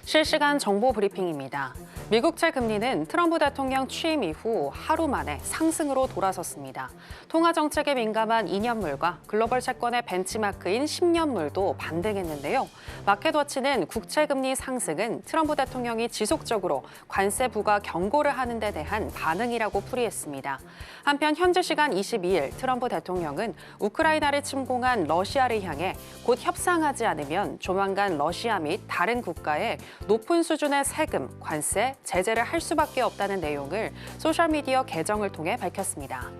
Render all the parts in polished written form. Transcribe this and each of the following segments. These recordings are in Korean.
실시간 정보 브리핑입니다. 미국채 금리는 트럼프 대통령 취임 이후 하루 만에 상승으로 돌아섰습니다. 통화 정책에 민감한 2년물과 글로벌 채권의 벤치마크인 10년물도 반등했는데요. 마켓워치는 국채 금리 상승은 트럼프 대통령이 지속적으로 관세 부과 경고를 하는 데 대한 반응이라고 풀이했습니다. 한편 현지 시간 22일 트럼프 대통령은 우크라이나를 침공한 러시아를 향해 곧 협상하지 않으면 조만간 러시아 및 다른 국가에 높은 수준의 세금, 관세, 제재를 할 수밖에 없다는 내용을 소셜미디어 계정을 통해 밝혔습니다.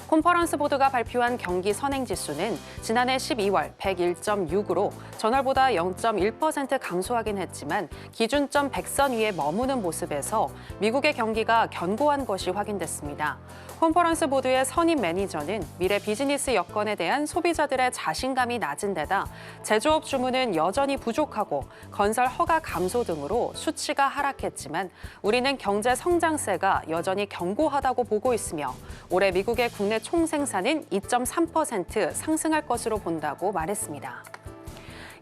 컨퍼런스 보드가 발표한 경기 선행지수는 지난해 12월 101.6으로 전월보다 0.1% 감소하긴 했지만 기준점 100선 위에 머무는 모습에서 미국의 경기가 견고한 것이 확인됐습니다. 컨퍼런스 보드의 선임 매니저는 미래 비즈니스 여건에 대한 소비자들의 자신감이 낮은 데다 제조업 주문은 여전히 부족하고 건설 허가 감소 등으로 수치가 하락했지만 우리는 경제 성장세가 여전히 견고하다고 보고 있으며 올해 미국의 국내 총생산은 2.3% 상승할 것으로 본다고 말했습니다.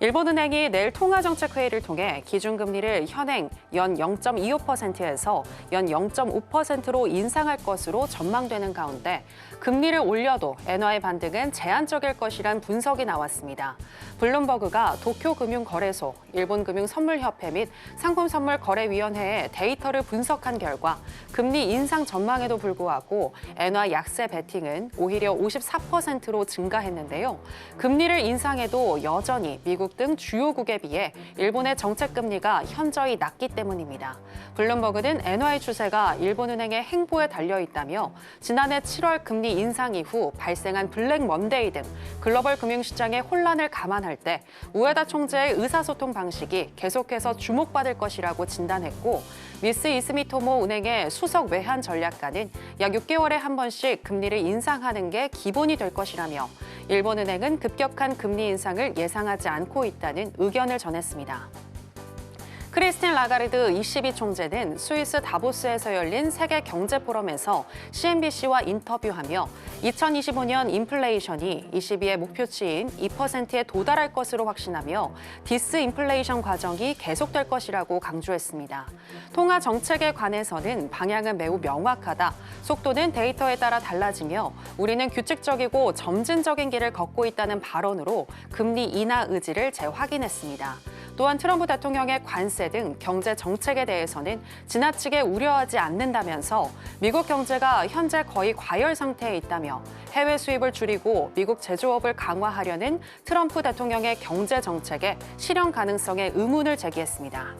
일본은행이 내일 통화정책회의를 통해 기준금리를 현행 연 0.25%에서 연 0.5%로 인상할 것으로 전망되는 가운데 금리를 올려도 엔화의 반등은 제한적일 것이란 분석이 나왔습니다. 블룸버그가 도쿄금융거래소, 일본금융선물협회 및 상품선물거래위원회의 데이터를 분석한 결과 금리 인상 전망에도 불구하고 엔화 약세 베팅은 오히려 54%로 증가했는데요. 금리를 인상해도 여전히 미국 등 주요국에 비해 일본의 정책금리가 현저히 낮기 때문입니다. 블룸버그는 엔화의 추세가 일본은행의 행보에 달려있다며 지난해 7월 금리 인상 이후 발생한 블랙 먼데이 등 글로벌 금융시장의 혼란을 감안할 때 우에다 총재의 의사소통 방식이 계속해서 주목받을 것이라고 진단했고 미스 이스미토모 은행의 수석 외환 전략가는 약 6개월에 한 번씩 금리를 인상하는 게 기본이 될 것이라며 일본은행은 급격한 금리 인상을 예상하지 않고 있다는 의견을 전했습니다. 크리스틴 라가르드 22 총재는 스위스 다보스에서 열린 세계 경제 포럼에서 CNBC와 인터뷰하며 2025년 인플레이션이 22의 목표치인 2%에 도달할 것으로 확신하며 디스인플레이션 과정이 계속될 것이라고 강조했습니다. 통화 정책에 관해서는 방향은 매우 명확하다. 속도는 데이터에 따라 달라지며 우리는 규칙적이고 점진적인 길을 걷고 있다는 발언으로 금리 인하 의지를 재확인했습니다. 또한 트럼프 대통령의 관세 등 경제 정책에 대해서는 지나치게 우려하지 않는다면서 미국 경제가 현재 거의 과열 상태에 있다며 해외 수입을 줄이고 미국 제조업을 강화하려는 트럼프 대통령의 경제 정책의 실현 가능성에 의문을 제기했습니다.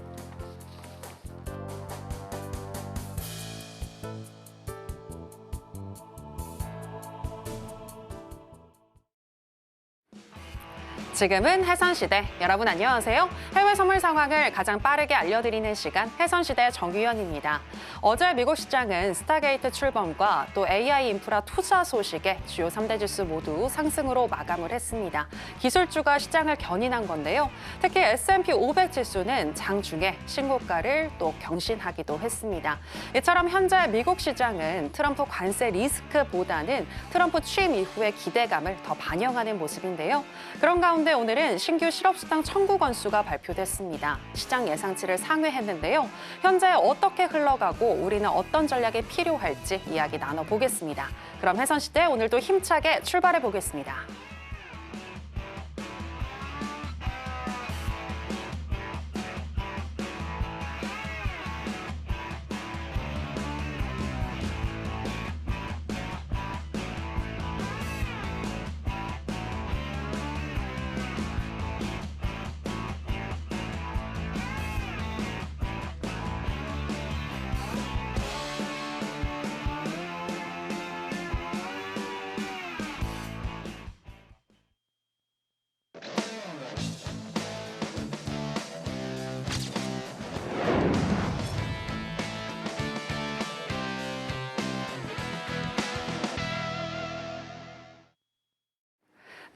지금은 해선시대. 여러분 안녕하세요. 해외 선물 상황을 가장 빠르게 알려드리는 시간 해선시대 정유현입니다. 어제 미국 시장은 스타게이트 출범과 또 AI 인프라 투자 소식에 주요 3대 지수 모두 상승으로 마감을 했습니다. 기술주가 시장을 견인한 건데요. 특히 S&P 500 지수는 장중에 신고가를 또 경신하기도 했습니다. 이처럼 현재 미국 시장은 트럼프 관세 리스크보다는 트럼프 취임 이후의 기대감을 더 반영하는 모습인데요. 그런 가운데 오늘은 신규 실업수당 청구 건수가 발표됐습니다. 시장 예상치를 상회했는데요. 현재 어떻게 흘러가고 우리는 어떤 전략이 필요할지 이야기 나눠보겠습니다. 그럼 해선시대 오늘도 힘차게 출발해 보겠습니다.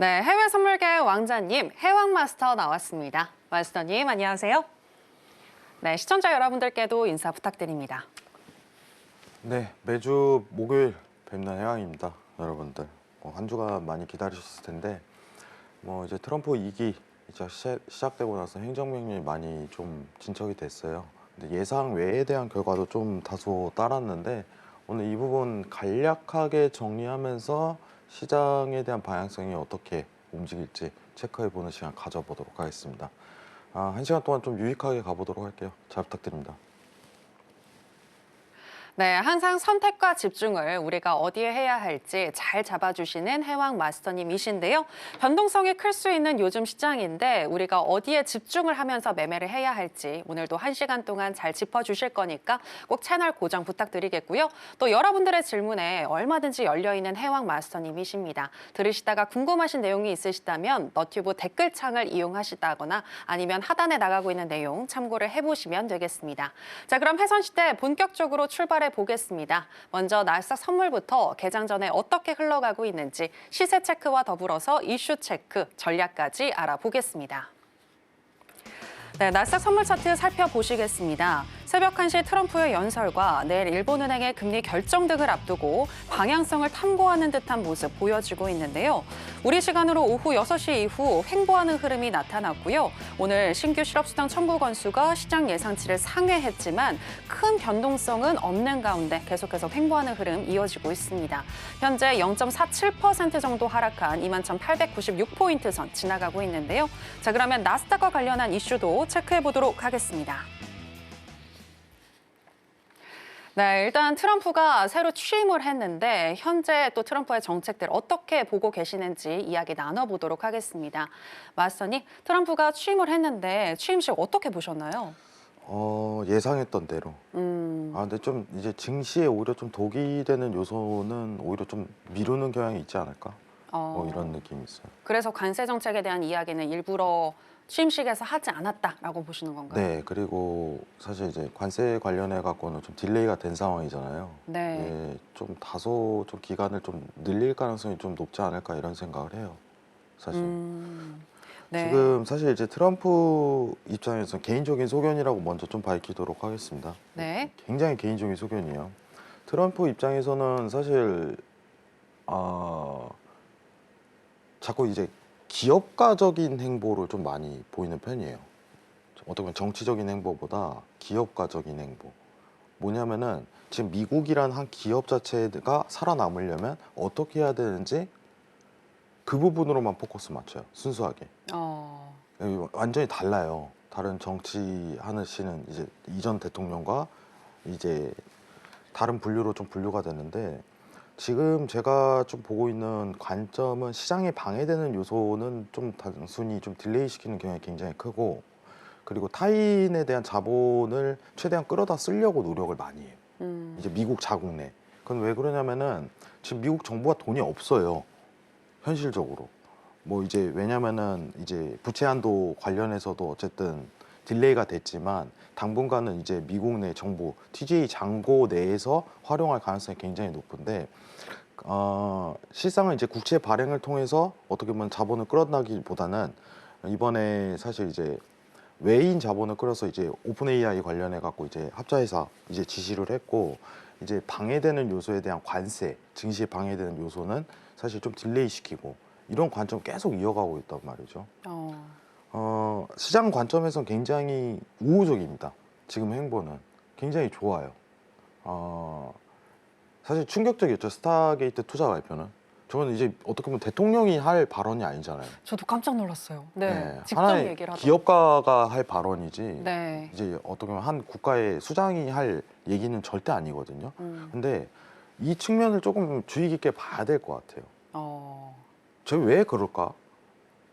네, 해외 선물계 왕자님, 해왕마스터 나왔습니다. 마스터님, 안녕하세요. 네, 시청자 여러분들께도 인사 부탁드립니다. 네, 매주 목요일 뵙는 해왕입니다. 여러분들 한 주간 많이 기다리셨을 텐데 이제 트럼프 2기 이제 시작되고 나서 행정명령이 많이 좀 진척이 됐어요. 근데 예상 외에 대한 결과도 좀 다소 따랐는데 오늘 이 부분 간략하게 정리하면서 시장에 대한 방향성이 어떻게 움직일지 체크해보는 시간 가져보도록 하겠습니다. 1시간 동안 좀 유익하게 가보도록 할게요. 잘 부탁드립니다. 네, 항상 선택과 집중을 우리가 어디에 해야 할지 잘 잡아주시는 해왕 마스터님이신데요. 변동성이 클 수 있는 요즘 시장인데 우리가 어디에 집중을 하면서 매매를 해야 할지 오늘도 1시간 동안 잘 짚어주실 거니까 꼭 채널 고정 부탁드리겠고요. 또 여러분들의 질문에 얼마든지 열려있는 해왕 마스터님이십니다. 들으시다가 궁금하신 내용이 있으시다면 너튜브 댓글창을 이용하시다거나 아니면 하단에 나가고 있는 내용 참고를 해보시면 되겠습니다. 자, 그럼 해선시대 본격적으로 출발해 보겠습니다. 먼저 나스닥 선물부터 개장 전에 어떻게 흘러가고 있는지 시세 체크와 더불어서 이슈 체크, 전략까지 알아보겠습니다. 네, 나스닥 선물 차트 살펴보시겠습니다. 새벽 1시 트럼프의 연설과 내일 일본은행의 금리 결정 등을 앞두고 방향성을 탐구하는 듯한 모습 보여지고 있는데요. 우리 시간으로 오후 6시 이후 횡보하는 흐름이 나타났고요. 오늘 신규 실업수당 청구 건수가 시장 예상치를 상회했지만 큰 변동성은 없는 가운데 계속해서 횡보하는 흐름 이어지고 있습니다. 현재 0.47% 정도 하락한 21,896포인트 선 지나가고 있는데요. 자, 그러면 나스닥과 관련한 이슈도 체크해 보도록 하겠습니다. 네, 일단 트럼프가 새로 취임을 했는데 현재 또 트럼프의 정책들 어떻게 보고 계시는지 이야기 나눠보도록 하겠습니다. 마스터님, 트럼프가 취임을 했는데 취임식 어떻게 보셨나요? 예상했던 대로. 근데 좀 이제 증시에 오히려 좀 독이 되는 요소는 오히려 좀 미루는 경향이 있지 않을까? 뭐 이런 느낌이 있어요. 그래서 관세 정책에 대한 이야기는 일부러 취임식에서 하지 않았다라고 보시는 건가요? 네, 그리고 사실 이제 관세 관련해 갖고는 좀 딜레이가 된 상황이잖아요. 네. 예, 좀 다소 좀 기간을 좀 늘릴 가능성이 좀 높지 않을까 이런 생각을 해요. 사실. 네. 지금 사실 이제 트럼프 입장에서 개인적인 소견이라고 먼저 좀 밝히도록 하겠습니다. 네. 굉장히 개인적인 소견이에요. 트럼프 입장에서는 사실 자꾸 이제 기업가적인 행보를 좀 많이 보이는 편이에요. 어떻게 보면 정치적인 행보보다 기업가적인 행보. 뭐냐면은 지금 미국이란 한 기업 자체가 살아남으려면 어떻게 해야 되는지 그 부분으로만 포커스 맞춰요. 순수하게. 완전히 달라요. 다른 정치하시는 이제 이전 대통령과 이제 다른 분류로 좀 분류가 되는데 지금 제가 좀 보고 있는 관점은 시장에 방해되는 요소는 좀 단순히 좀 딜레이 시키는 경향이 굉장히 크고 그리고 타인에 대한 자본을 최대한 끌어다 쓰려고 노력을 많이 해요. 이제 미국 자국 내. 그건 왜 그러냐면은 지금 미국 정부가 돈이 없어요. 현실적으로. 뭐 이제 왜냐면은 이제 부채 한도 관련해서도 어쨌든 딜레이가 됐지만 당분간은 이제 미국 내 정부 TJ 장고 내에서 활용할 가능성이 굉장히 높은데 실상은 이제 국채 발행을 통해서 어떻게 보면 자본을 끌어나기보다는 이번에 사실 이제 외인 자본을 끌어서 이제 오픈 AI 관련해 갖고 이제 합자회사 이제 지시를 했고 이제 방해되는 요소에 대한 관세, 증시에 방해되는 요소는 사실 좀 딜레이 시키고 이런 관점 계속 이어가고 있단 말이죠. 시장 관점에서는 굉장히 우호적입니다. 지금 행보는 굉장히 좋아요. 사실 충격적이었죠. 스타게이트 투자 발표는. 저는 이제 어떻게 보면 대통령이 할 발언이 아니잖아요. 저도 깜짝 놀랐어요. 네, 직접 하나의 얘기를 하더라고요. 기업가가 할 발언이지. 네. 이제 어떻게 보면 한 국가의 수장이 할 얘기는 절대 아니거든요. 근데 이 측면을 조금 주의 깊게 봐야 될 것 같아요. 저희 왜 그럴까?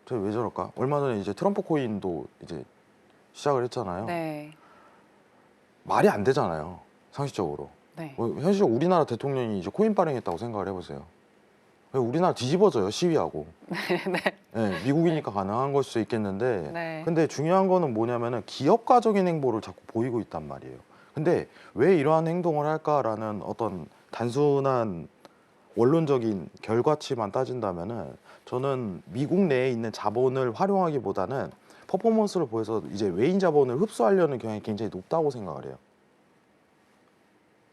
저희 왜 저럴까? 얼마 전에 이제 트럼프 코인도 이제 시작을 했잖아요. 네. 말이 안 되잖아요. 상식적으로. 네. 현실적으로 우리나라 대통령이 이제 코인 발행했다고 생각을 해보세요. 우리나라 뒤집어져요, 시위하고. 네, 미국이니까 가능한 걸 수 있겠는데 네. 근데 중요한 거는 뭐냐면은 기업가적인 행보를 자꾸 보이고 있단 말이에요. 근데 왜 이러한 행동을 할까라는 어떤 단순한 원론적인 결과치만 따진다면은 저는 미국 내에 있는 자본을 활용하기보다는 퍼포먼스를 보여서 이제 외인 자본을 흡수하려는 경향이 굉장히 높다고 생각을 해요.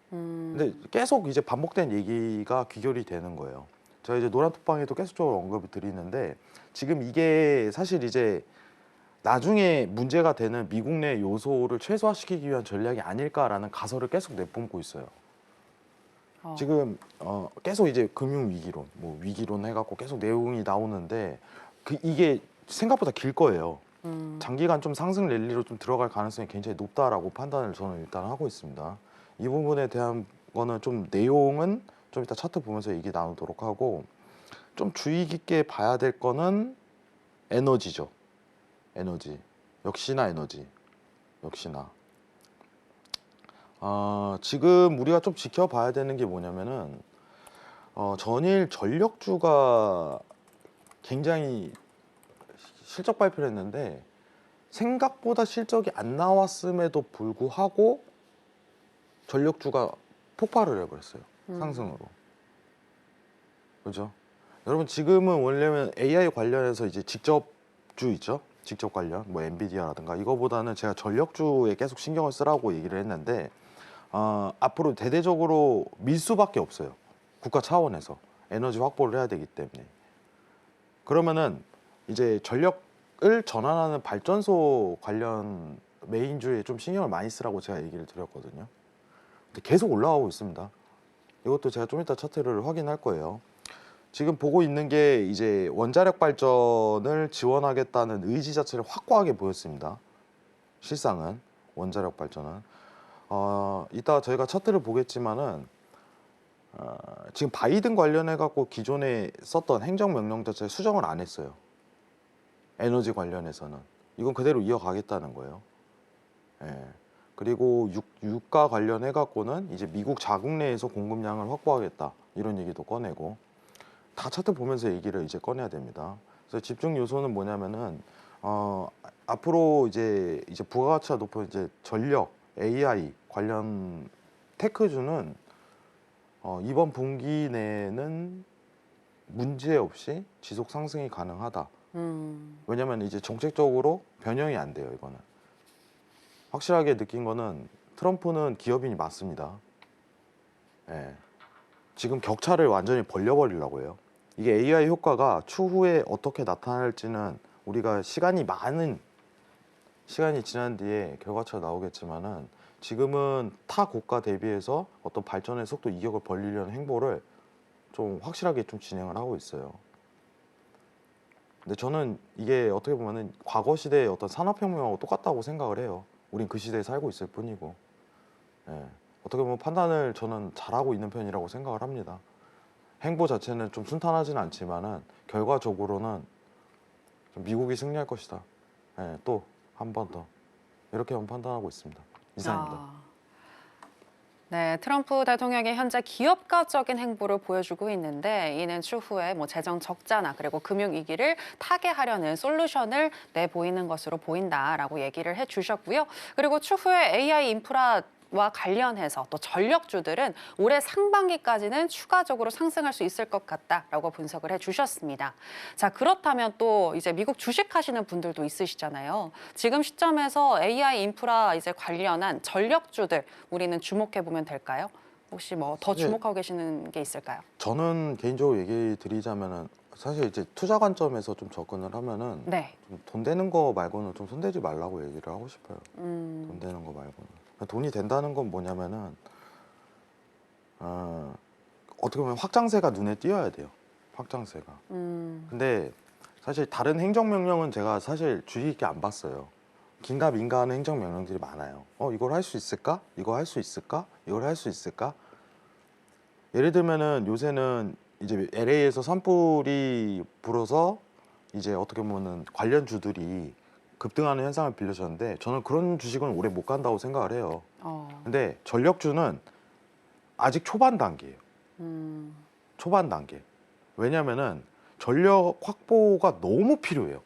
근데 계속 이제 반복된 얘기가 귀결이 되는 거예요. 제가 이제 노란톡방에도 계속적으로 언급을 드리는데 지금 이게 사실 이제 나중에 문제가 되는 미국 내 요소를 최소화시키기 위한 전략이 아닐까라는 가설을 계속 내뿜고 있어요. 지금 계속 이제 금융 위기론, 뭐 위기론 해갖고 계속 내용이 나오는데 이게 생각보다 길 거예요. 장기간 좀 상승 랠리로 좀 들어갈 가능성이 굉장히 높다라고 판단을 저는 일단 하고 있습니다. 이 부분에 대한 거는 좀 내용은 좀 이따 차트 보면서 얘기 나누도록 하고, 좀 주의 깊게 봐야 될 거는 에너지죠. 에너지. 역시나 에너지. 역시나. 지금 우리가 좀 지켜봐야 되는 게 뭐냐면은 전일 전력주가 굉장히 실적 발표를 했는데 생각보다 실적이 안 나왔음에도 불구하고 전력주가 폭발을 해버렸어요. 상승으로. 그죠? 여러분 지금은 원래는 AI 관련해서 이제 직접주 있죠? 직접 관련, 뭐 엔비디아라든가 이거보다는 제가 전력주에 계속 신경을 쓰라고 얘기를 했는데 앞으로 대대적으로 밀 수밖에 없어요. 국가 차원에서 에너지 확보를 해야 되기 때문에. 그러면은 이제 전력을 전환하는 발전소 관련 메인주에 좀 신경을 많이 쓰라고 제가 얘기를 드렸거든요. 근데 계속 올라가고 있습니다. 이것도 제가 좀 이따 차트를 확인할 거예요. 지금 보고 있는 게 이제 원자력 발전을 지원하겠다는 의지 자체를 확고하게 보였습니다. 실상은 원자력 발전은 이따 저희가 차트를 보겠지만은 지금 바이든 관련해 갖고 기존에 썼던 행정명령 자체 수정을 안 했어요. 에너지 관련해서는 이건 그대로 이어가겠다는 거예요. 예. 그리고 유가 관련해 갖고는 이제 미국 자국 내에서 공급량을 확보하겠다 이런 얘기도 꺼내고, 다 차트 보면서 얘기를 이제 꺼내야 됩니다. 그래서 집중 요소는 뭐냐면은 앞으로 이제 부가가치가 높은 이제 전력, AI 관련 테크주는 이번 분기 내에는 문제 없이 지속 상승이 가능하다. 왜냐면 이제 정책적으로 변형이 안 돼요. 이거는 확실하게 느낀 거는 트럼프는 기업인이 맞습니다. 예. 지금 격차를 완전히 벌려버리려고 해요. 이게 AI 효과가 추후에 어떻게 나타날지는 우리가 시간이 지난 뒤에 결과치가 나오겠지만은, 지금은 타 국가 대비해서 어떤 발전의 속도 이격을 벌리려는 행보를 좀 확실하게 좀 진행을 하고 있어요. 근데 저는 이게 어떻게 보면은 과거 시대의 어떤 산업혁명하고 똑같다고 생각을 해요. 우린 그 시대에 살고 있을 뿐이고. 예. 어떻게 보면 판단을 저는 잘하고 있는 편이라고 생각을 합니다. 행보 자체는 좀 순탄하지는 않지만은 결과적으로는 좀 미국이 승리할 것이다. 예, 또 한 번 더 이렇게만 판단하고 있습니다. 이상입니다. 네, 트럼프 대통령이 현재 기업가적인 행보를 보여주고 있는데, 이는 추후에 뭐 재정 적자나 그리고 금융 위기를 타개하려는 솔루션을 내보이는 것으로 보인다라고 얘기를 해주셨고요. 그리고 추후에 AI 인프라와 관련해서 또 전력주들은 올해 상반기까지는 추가적으로 상승할 수 있을 것 같다라고 분석을 해주셨습니다. 자, 그렇다면 또 이제 미국 주식하시는 분들도 있으시잖아요. 지금 시점에서 AI 인프라 이제 관련한 전력주들 우리는 주목해 보면 될까요? 혹시 뭐 더 주목하고 계시는 게 있을까요? 저는 개인적으로 얘기 드리자면은 사실 이제 투자 관점에서 좀 접근을 하면은 네. 좀 돈 되는 거 말고는 좀 손대지 말라고 얘기를 하고 싶어요. 돈 되는 거 말고는. 돈이 된다는 건 뭐냐면은 어떻게 보면 확장세가 눈에 띄어야 돼요. 확장세가. 근데 사실 다른 행정명령은 제가 사실 주의 깊게 안 봤어요. 긴가민가하는 행정명령들이 많아요. 이걸 할 수 있을까? 이거 할 수 있을까? 이걸 할 수 있을까? 예를 들면은 요새는 이제 LA에서 산불이 불어서 이제 어떻게 보면은 관련 주들이 급등하는 현상을 빌려줬는데, 저는 그런 주식은 오래 못 간다고 생각을 해요. 근데 전력주는 아직 초반 단계예요. 초반 단계. 왜냐면은 전력 확보가 너무 필요해요.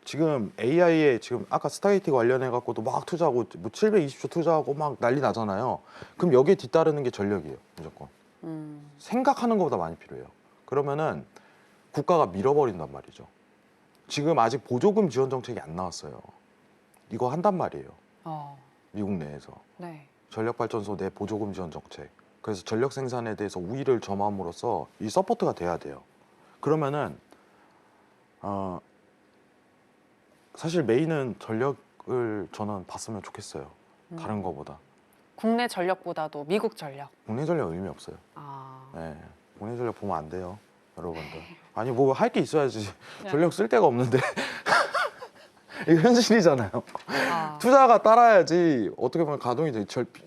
지금 AI에 지금 아까 스타게이트 관련해 갖고도 막 투자하고 뭐 720조 투자하고 막 난리 나잖아요. 그럼 여기에 뒤따르는 게 전력이에요. 무조건. 생각하는 것보다 많이 필요해요. 그러면은 국가가 밀어버린단 말이죠. 지금 아직 보조금 지원 정책이 안 나왔어요. 이거 한단 말이에요. 미국 내에서. 네. 전력발전소 내 보조금 지원 정책. 그래서 전력 생산에 대해서 우위를 점함으로써 이 서포트가 돼야 돼요. 그러면은 사실 메인은 전력을 저는 봤으면 좋겠어요. 다른 거보다. 국내 전력보다도 미국 전력. 국내 전력 의미 없어요. 아, 네, 국내 전력 보면 안 돼요, 여러분들. 아니 뭐 할 게 있어야지. 네. 전력 쓸 데가 없는데. 이거 현실이잖아요. 아, 투자가 따라야지 어떻게 보면 가동이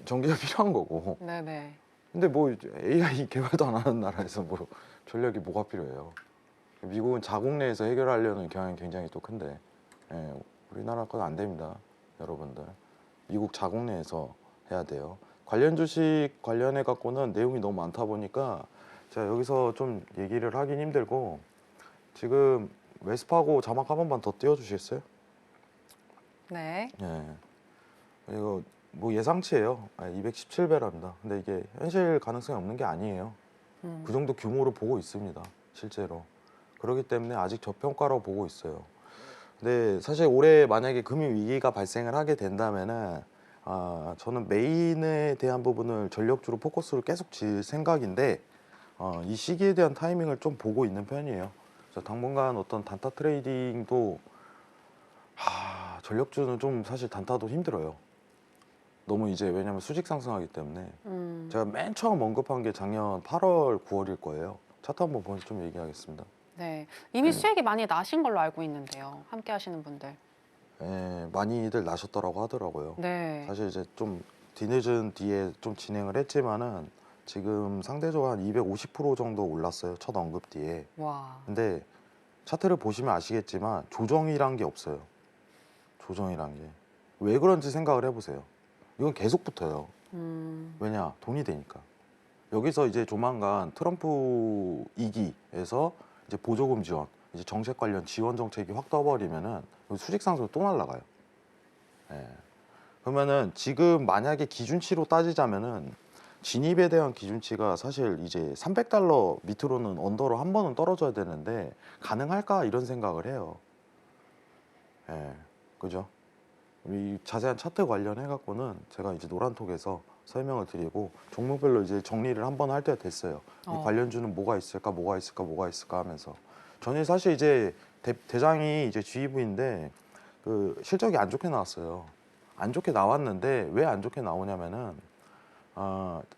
전기가 필요한 거고. 네네. 근데 뭐 이제 AI 개발도 안 하는 나라에서 뭐 전력이 뭐가 필요해요. 미국은 자국 내에서 해결하려는 경향이 굉장히 또 큰데, 예, 우리나라 건 안 됩니다, 여러분들. 미국 자국 내에서 해야 돼요. 관련 주식 관련해 갖고는 내용이 너무 많다 보니까 제가 여기서 좀 얘기를 하긴 힘들고, 지금 웨스파고 자막 한 번만 더 띄워주시겠어요? 네. 예. 이거 뭐 예상치예요. 217배랍니다. 근데 이게 현실 가능성이 없는 게 아니에요. 그 정도 규모로 보고 있습니다, 실제로. 그렇기 때문에 아직 저평가로 보고 있어요. 근데 사실 올해 만약에 금융 위기가 발생을 하게 된다면은 저는 메인에 대한 부분을 전력주로 포커스를 계속 질 생각인데, 이 시기에 대한 타이밍을 좀 보고 있는 편이에요. 그래서 당분간 어떤 단타 트레이딩도 전력주는 좀 사실 단타도 힘들어요. 너무 이제 왜냐면 수직 상승하기 때문에. 제가 맨 처음 언급한 게 작년 8월, 9월일 거예요. 차트 한번 보면서 좀 얘기하겠습니다. 네. 이미 수익이 많이 나신 걸로 알고 있는데요. 함께 하시는 분들. 예, 많이들 나셨더라고 하더라고요. 네. 사실 이제 좀 뒤늦은 뒤에 좀 진행을 했지만은 지금 상대적으로 한 250% 정도 올랐어요, 첫 언급 뒤에. 와. 근데 차트를 보시면 아시겠지만 조정이란 게 없어요. 조정이란 게. 왜 그런지 생각을 해보세요. 이건 계속 붙어요. 왜냐? 돈이 되니까. 여기서 이제 조만간 트럼프 2기에서 이제 보조금 지원, 이제 정책 관련 지원 정책이 확 떠버리면은 수직 상승 또 날라가요. 예. 그러면은 지금 만약에 기준치로 따지자면은 진입에 대한 기준치가 사실 이제 300달러 밑으로는 언더로 한 번은 떨어져야 되는데 가능할까 이런 생각을 해요. 예. 그죠? 이 자세한 차트 관련해 갖고는 제가 이제 노란톡에서 설명을 드리고 종목별로 이제 정리를 한번 할 때가 됐어요. 이 관련주는 뭐가 있을까, 뭐가 있을까, 뭐가 있을까 하면서 저는 사실 이제 대장이 이제 GEV인데 그 실적이 안 좋게 나왔어요. 안 좋게 나왔는데 왜 안 좋게 나오냐면은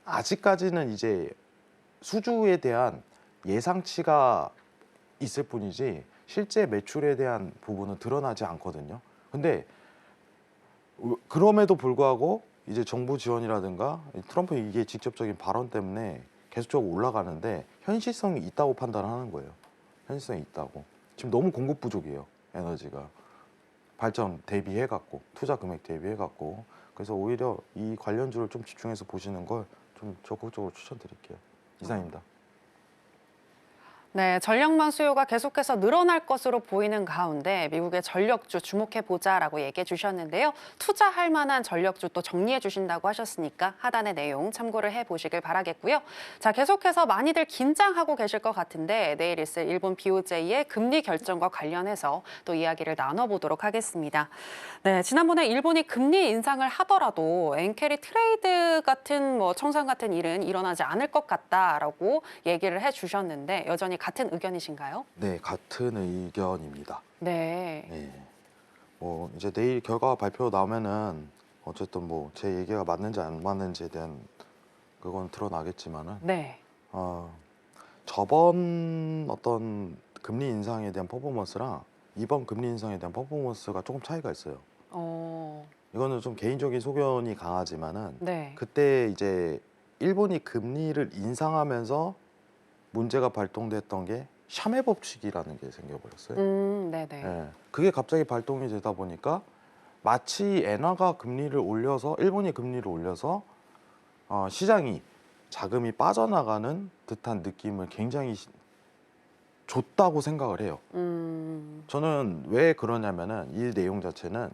아직까지는 이제 수주에 대한 예상치가 있을 뿐이지 실제 매출에 대한 부분은 드러나지 않거든요. 근데 그럼에도 불구하고 이제 정부 지원이라든가 트럼프 이게 직접적인 발언 때문에 계속적으로 올라가는데 현실성이 있다고 판단하는 거예요. 현실성이 있다고. 지금 너무 공급 부족이에요. 에너지가. 발전 대비해 갖고 투자 금액 대비해 갖고. 그래서 오히려 이 관련주를 좀 집중해서 보시는 걸 좀 적극적으로 추천드릴게요. 이상입니다. 네, 전력망 수요가 계속해서 늘어날 것으로 보이는 가운데 미국의 전력주 주목해보자라고 얘기해 주셨는데요. 투자할 만한 전력주 또 정리해 주신다고 하셨으니까 하단의 내용 참고를 해보시길 바라겠고요. 자, 계속해서 많이들 긴장하고 계실 것 같은데 내일 있을 일본 BOJ의 금리 결정과 관련해서 또 이야기를 나눠보도록 하겠습니다. 네, 지난번에 일본이 금리 인상을 하더라도 엔캐리 트레이드 같은 청산 같은 일은 일어나지 않을 것 같다라고 얘기를 해주셨는데 여전히 같은 의견이신가요? 네, 같은 의견입니다. 네. 네. 뭐 이제 내일 결과 발표 나오면은 어쨌든 뭐 제 얘기가 맞는지 안 맞는지에 대한 그건 드러나겠지만은 네. 저번 어떤 금리 인상에 대한 퍼포먼스랑 이번 금리 인상에 대한 퍼포먼스가 조금 차이가 있어요. 이거는 좀 개인적인 소견이 강하지만은 네. 그때 이제 일본이 금리를 인상하면서 문제가 발동됐던 게 샤메 법칙이라는 게 생겨버렸어요. 네네. 예, 그게 갑자기 발동이 되다 보니까 마치 엔화가 금리를 올려서 일본이 금리를 올려서 시장이 자금이 빠져나가는 듯한 느낌을 굉장히 줬다고 생각을 해요. 저는 왜 그러냐면은 이 내용 자체는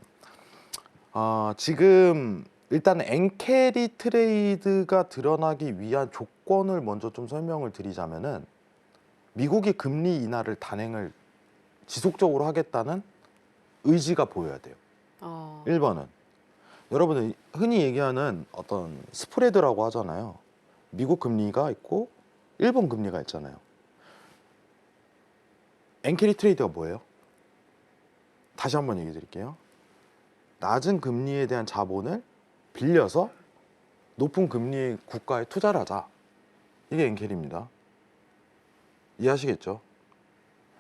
지금 일단 엔캐리 트레이드가 드러나기 위한 조건을 먼저 좀 설명을 드리자면은 미국이 금리 인하를 단행을 지속적으로 하겠다는 의지가 보여야 돼요. 1번은 여러분들 흔히 얘기하는 어떤 스프레드라고 하잖아요. 미국 금리가 있고 일본 금리가 있잖아요. 엔캐리 트레이드가 뭐예요? 다시 한번 얘기 드릴게요. 낮은 금리에 대한 자본을 빌려서 높은 금리의 국가에 투자를 하자. 이게 엔켈입니다. 이해하시겠죠?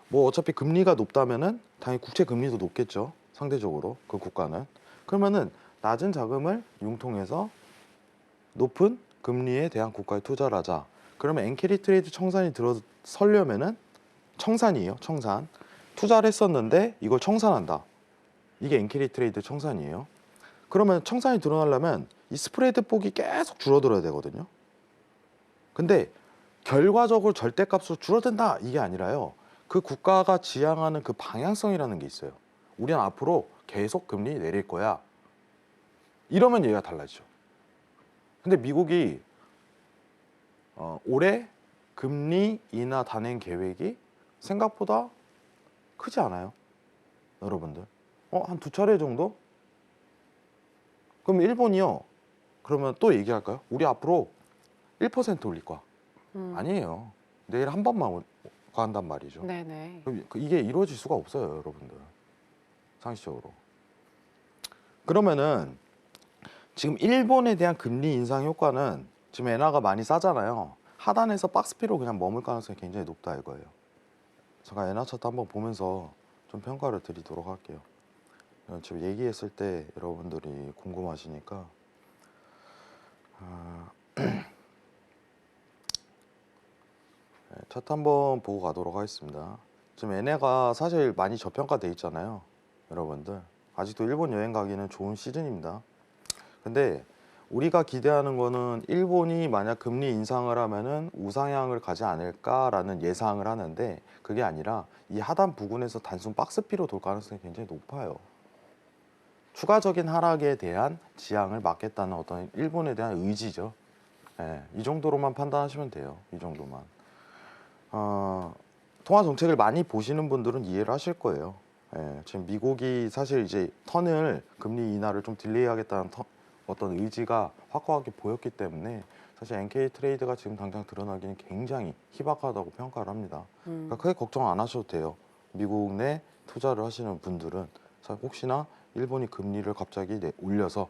뭐 어차피 금리가 높다면은 당연히 국채 금리도 높겠죠. 상대적으로 그 국가는. 그러면은 낮은 자금을 융통해서 높은 금리에 대한 국가에 투자를 하자. 그러면 엔캐리 트레이드 청산이 들어서려면은 청산이에요. 청산. 투자를 했었는데 이걸 청산한다. 이게 엔캐리 트레이드 청산이에요. 그러면 청산이 드러나려면 이 스프레드 폭이 계속 줄어들어야 되거든요. 근데 결과적으로 절대값으로 줄어든다 이게 아니라요. 그 국가가 지향하는 그 방향성이라는 게 있어요. 우리는 앞으로 계속 금리 내릴 거야. 이러면 얘가 달라지죠. 근데 미국이 올해 금리 인하 단행 계획이 생각보다 크지 않아요. 여러분들. 한 2차례 정도? 그럼 일본이요. 그러면 또 얘기할까요? 우리 앞으로 1% 올릴 거야. 아니에요. 내일 한 번만 한단 말이죠. 네네. 그럼 이게 이루어질 수가 없어요, 여러분들. 상식적으로. 그러면은 지금 일본에 대한 금리 인상 효과는 지금 엔화가 많이 싸잖아요. 하단에서 박스피로 그냥 머물 가능성이 굉장히 높다 이거예요. 제가 엔화 차트 한번 보면서 좀 평가를 드리도록 할게요. 지금 얘기했을 때 여러분들이 궁금하시니까 차트 한번 보고 가도록 하겠습니다. 지금 엔화가 사실 많이 저평가돼 있잖아요. 여러분들 아직도 일본 여행 가기는 좋은 시즌입니다. 근데 우리가 기대하는 거는 일본이 만약 금리 인상을 하면은 우상향을 가지 않을까라는 예상을 하는데 그게 아니라 이 하단 부근에서 단순 박스피로 돌 가능성이 굉장히 높아요. 추가적인 하락에 대한 지향을 막겠다는 어떤 일본에 대한 의지죠. 이 정도로만 판단하시면 돼요. 이 정도만. 통화 정책을 많이 보시는 분들은 이해를 하실 거예요. 지금 미국이 사실 이제 턴을 금리 인하를 좀 딜레이하겠다는 어떤 의지가 확고하게 보였기 때문에 사실 NK 트레이드가 지금 당장 드러나기는 굉장히 희박하다고 평가를 합니다. 그러니까 크게 걱정 안 하셔도 돼요. 미국 내 투자를 하시는 분들은 혹시나 일본이 금리를 갑자기 올려서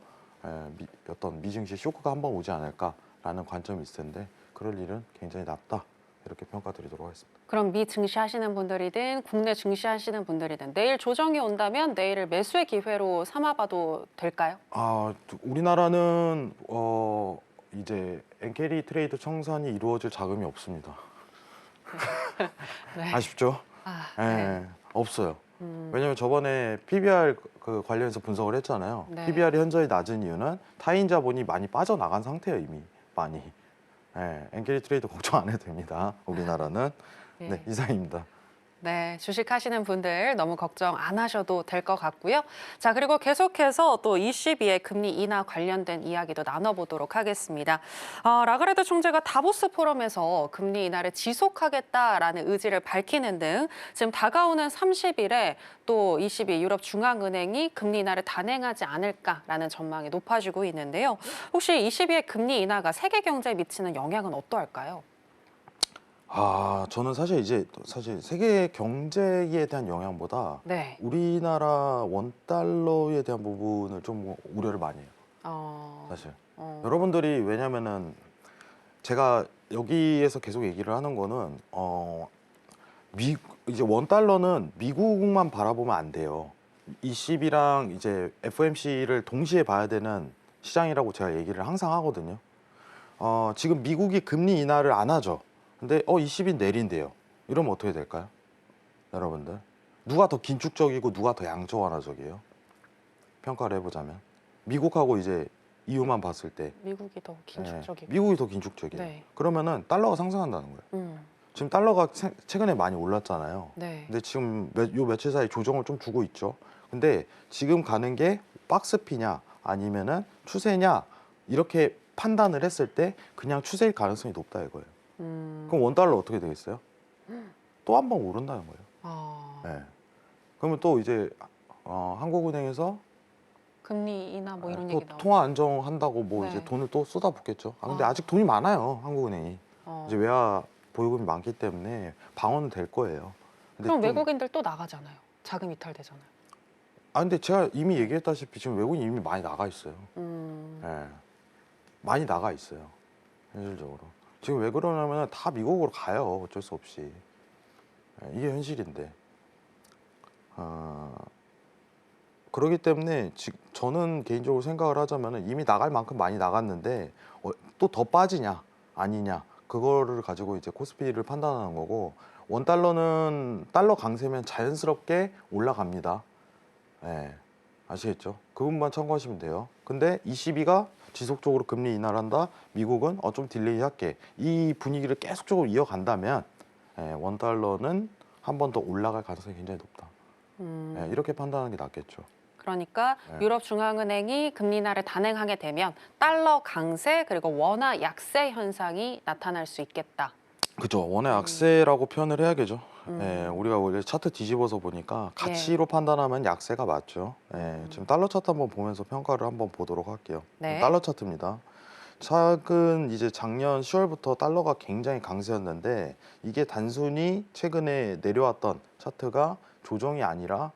어떤 미증시 쇼크가 한번 오지 않을까라는 관점이 있을 텐데 그럴 일은 굉장히 낮다. 이렇게 평가드리도록 하겠습니다. 그럼 미 증시 하시는 분들이든 국내 증시 하시는 분들이든 내일 조정이 온다면 내일을 매수의 기회로 삼아봐도 될까요? 우리나라는 이제 엔캐리 트레이드 청산이 이루어질 자금이 없습니다. 네. 아쉽죠? 네. 없어요. 왜냐면 저번에 PBR 그 관련해서 분석을 했잖아요. 네. PBR이 현저히 낮은 이유는 타인 자본이 많이 빠져나간 상태예요, 이미 많이. 엔캐리 트레이드 걱정 안 해도 됩니다. 우리나라는. 네, 이상입니다. 네, 주식하시는 분들 너무 걱정 안 하셔도 될 것 같고요. 자, 그리고 계속해서 또 ECB의 금리 인하 관련된 이야기도 나눠보도록 하겠습니다. 라가르드 총재가 다보스 포럼에서 금리 인하를 지속하겠다라는 의지를 밝히는 등 지금 다가오는 30일에 또 ECB 유럽 중앙은행이 금리 인하를 단행하지 않을까라는 전망이 높아지고 있는데요. 혹시 ECB의 금리 인하가 세계 경제에 미치는 영향은 어떠할까요? 저는 사실 세계 경제에 대한 영향보다 네. 우리나라 원달러에 대한 부분을 좀 우려를 많이 해요. 사실. 여러분들이 왜냐면은 제가 여기에서 계속 얘기를 하는 거는 이제 원달러는 미국만 바라보면 안 돼요. ECB랑 이제 FOMC를 동시에 봐야 되는 시장이라고 제가 얘기를 항상 하거든요. 지금 미국이 금리 인하를 안 하죠. 근데 ECB 내린대요. 이러면 어떻게 될까요? 여러분들. 누가 더 긴축적이고 누가 더 양적 완화적이에요? 평가를 해보자면. 미국하고 이제 EU만 봤을 때. 미국이 더 긴축적이고. 미국이 더 긴축적이에요. 네. 그러면은 달러가 상승한다는 거예요. 지금 달러가 최근에 많이 올랐잖아요. 네. 근데 지금 요 며칠 사이 조정을 좀 주고 있죠. 근데 지금 가는 게 박스피냐 아니면은 추세냐 이렇게 판단을 했을 때 그냥 추세일 가능성이 높다 이거예요. 그럼 원달러 어떻게 되겠어요? 또 한 번 오른다는 거예요. 네. 그러면 또 이제 한국은행에서 금리 인하 뭐 이런 또 얘기 나오고. 통화 안정한다고 뭐 네. 이제 돈을 또 쏟아붓겠죠. 근데 아직 돈이 많아요, 한국은행이. 이제 외화 보유금이 많기 때문에 방어는 될 거예요. 근데 그럼 좀 외국인들 또 나가잖아요. 자금 이탈되잖아요. 아 근데 제가 이미 얘기했다시피 지금 외국인 이미 많이 나가 있어요. 예, 많이 나가 있어요. 현실적으로. 지금 왜 그러냐면 다 미국으로 가요. 어쩔 수 없이. 예, 이게 현실인데. 그렇기 때문에 저는 개인적으로 생각을 하자면 이미 나갈 만큼 많이 나갔는데 또 더 빠지냐 아니냐 그거를 가지고 이제 코스피를 판단하는 거고 원달러는 달러 강세면 자연스럽게 올라갑니다. 예, 아시겠죠? 그 부분만 참고하시면 돼요. 근데 ECB가 지속적으로 금리 인하한다. 미국은 좀 딜레이 할게. 이 분위기를 계속적으로 이어간다면 원달러는 한 번 더 올라갈 가능성이 굉장히 높다. 이렇게 판단하는 게 낫겠죠. 그러니까 네. 유럽 중앙은행이 금리 인하를 단행하게 되면 달러 강세 그리고 원화 약세 현상이 나타날 수 있겠다. 그죠. 원의 약세라고 표현을 해야겠죠. 우리가 원래 차트 뒤집어서 보니까 가치로 판단하면 약세가 맞죠. 지금 달러 차트 한번 보면서 평가를 한번 보도록 할게요. 네. 달러 차트입니다. 최근 이제 작년 10월부터 달러가 굉장히 강세였는데 이게 단순히 최근에 내려왔던 차트가 조정이 아니라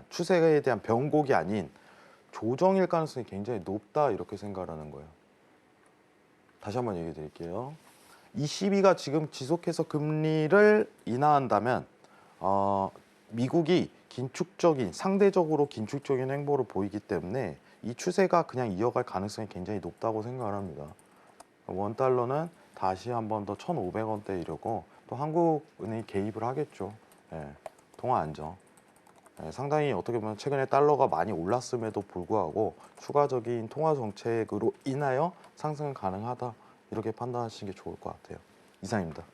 추세에 대한 변곡이 아닌 조정일 가능성이 굉장히 높다 이렇게 생각하는 거예요. 다시 한번 얘기해 드릴게요. ECB가 지금 지속해서 금리를 인하한다면 미국이 상대적으로 긴축적인 행보를 보이기 때문에 이 추세가 그냥 이어갈 가능성이 굉장히 높다고 생각을 합니다. 원달러는 다시 한 번 더 1,500원대 이러고 또 한국은행이 개입을 하겠죠. 통화 안정. 상당히 어떻게 보면 최근에 달러가 많이 올랐음에도 불구하고 추가적인 통화 정책으로 인하여 상승은 가능하다. 이렇게 판단하시는 게 좋을 것 같아요. 이상입니다.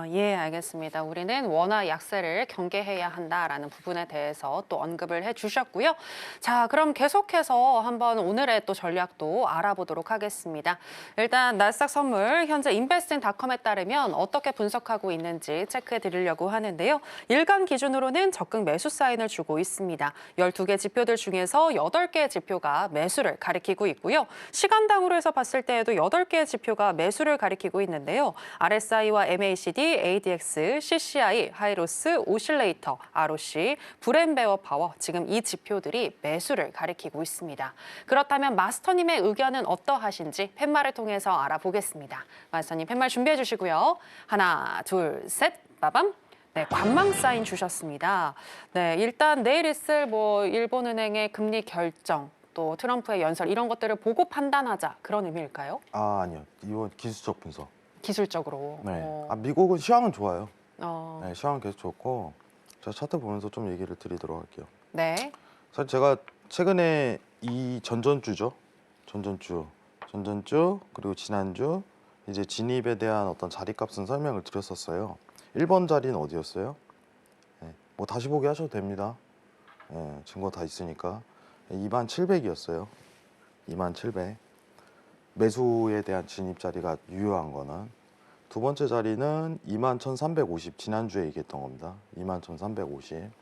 예, 알겠습니다. 우리는 원화 약세를 경계해야 한다라는 부분에 대해서 또 언급을 해주셨고요. 자, 그럼 계속해서 한번 오늘의 또 전략도 알아보도록 하겠습니다. 일단 나스닥 선물 현재 인베스팅닷컴에 따르면 어떻게 분석하고 있는지 체크해 드리려고 하는데요. 일간 기준으로는 적극 매수 사인을 주고 있습니다. 12개 지표들 중에서 8개의 지표가 매수를 가리키고 있고요. 시간당으로 해서 봤을 때에도 8개의 지표가 매수를 가리키고 있는데요. RSI와 MACD, ADX, CCI, 하이로스, 오실레이터, ROC, 브렌베어 파워 지금 이 지표들이 매수를 가리키고 있습니다. 그렇다면 마스터님의 의견은 어떠하신지 팻말을 통해서 알아보겠습니다. 마스터님 팻말 준비해 주시고요. 하나, 둘, 셋, 빠밤. 네, 관망 사인 주셨습니다. 네, 일단 내일 있을 일본은행의 금리 결정, 또 트럼프의 연설 이런 것들을 보고 판단하자 그런 의미일까요? 아니요. 이건 기술적 분석. 기술적으로. 네. 미국은 시황은 좋아요. 어, 시황은 계속 좋고 제가 차트 보면서 좀 얘기를 드리도록 할게요. 네. 사실 제가 최근에 이 전전주 그리고 지난주 이제 진입에 대한 어떤 자리값은 설명을 드렸었어요. 1번 자리는 어디였어요? 뭐 다시 보기 하셔도 됩니다. 증거 다 있으니까 27,000이었어요. 27,000. 매수에 대한 진입 자리가 유효한 거는 두 번째 자리는 21,350 지난주에 얘기했던 겁니다. 21,350.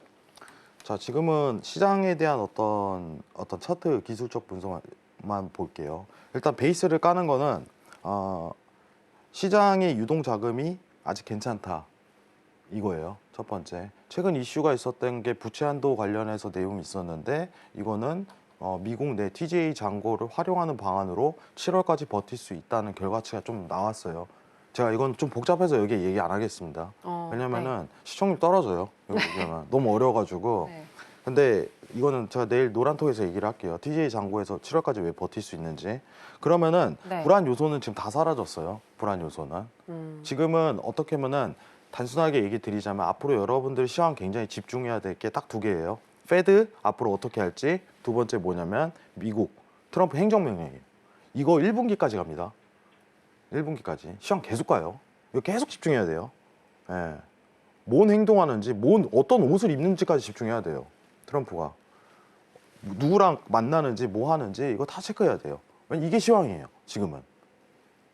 자, 지금은 시장에 대한 어떤 차트 기술적 분석만 볼게요. 일단 베이스를 까는 거는 시장의 유동 자금이 아직 괜찮다 이거예요. 첫 번째. 최근 이슈가 있었던 게 부채 한도 관련해서 내용이 있었는데 이거는 미국 내 TJ 잔고를 활용하는 방안으로 7월까지 버틸 수 있다는 결과치가 좀 나왔어요. 제가 이건 좀 복잡해서 여기 얘기 안 하겠습니다. 왜냐면은 시청률 떨어져요. 이거 보면 너무 어려워가지고. 네. 근데 이거는 제가 내일 노란톡에서 얘기를 할게요. TJ 잔고에서 7월까지 왜 버틸 수 있는지. 그러면은 네. 불안 요소는 지금 다 사라졌어요. 불안 요소는. 지금은 어떻게 하면은 단순하게 얘기 드리자면 앞으로 여러분들 시황 굉장히 집중해야 될 게 딱 두 개예요. 페드 앞으로 어떻게 할지, 두 번째 뭐냐면 미국 트럼프 행정명령이에요. 이거 1분기까지 갑니다. 1분기까지 시황 계속 가요. 이거 계속 집중해야 돼요. 뭔 행동하는지, 어떤 옷을 입는지까지 집중해야 돼요. 트럼프가 누구랑 만나는지, 뭐 하는지 이거 다 체크해야 돼요. 이게 시황이에요. 지금은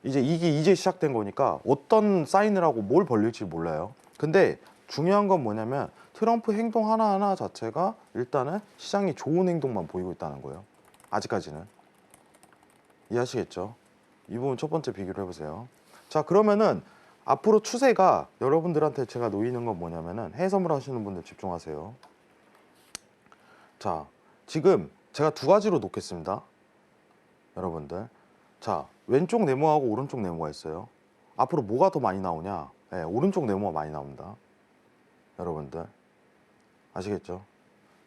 이제 시작된 거니까 어떤 사인을 하고 뭘 벌릴지 몰라요. 근데 중요한 건 뭐냐면 트럼프 행동 하나하나 자체가 일단은 시장이 좋은 행동만 보이고 있다는 거예요. 아직까지는. 이해하시겠죠? 이 부분 첫 번째 비교를 해보세요. 자, 그러면은 앞으로 추세가 여러분들한테 제가 놓이는 건 뭐냐면은 해외 선물 하시는 분들 집중하세요. 자, 지금 제가 두 가지로 놓겠습니다. 여러분들. 자, 왼쪽 네모하고 오른쪽 네모가 있어요. 앞으로 뭐가 더 많이 나오냐? 네, 오른쪽 네모가 많이 나옵니다. 여러분들. 아시겠죠?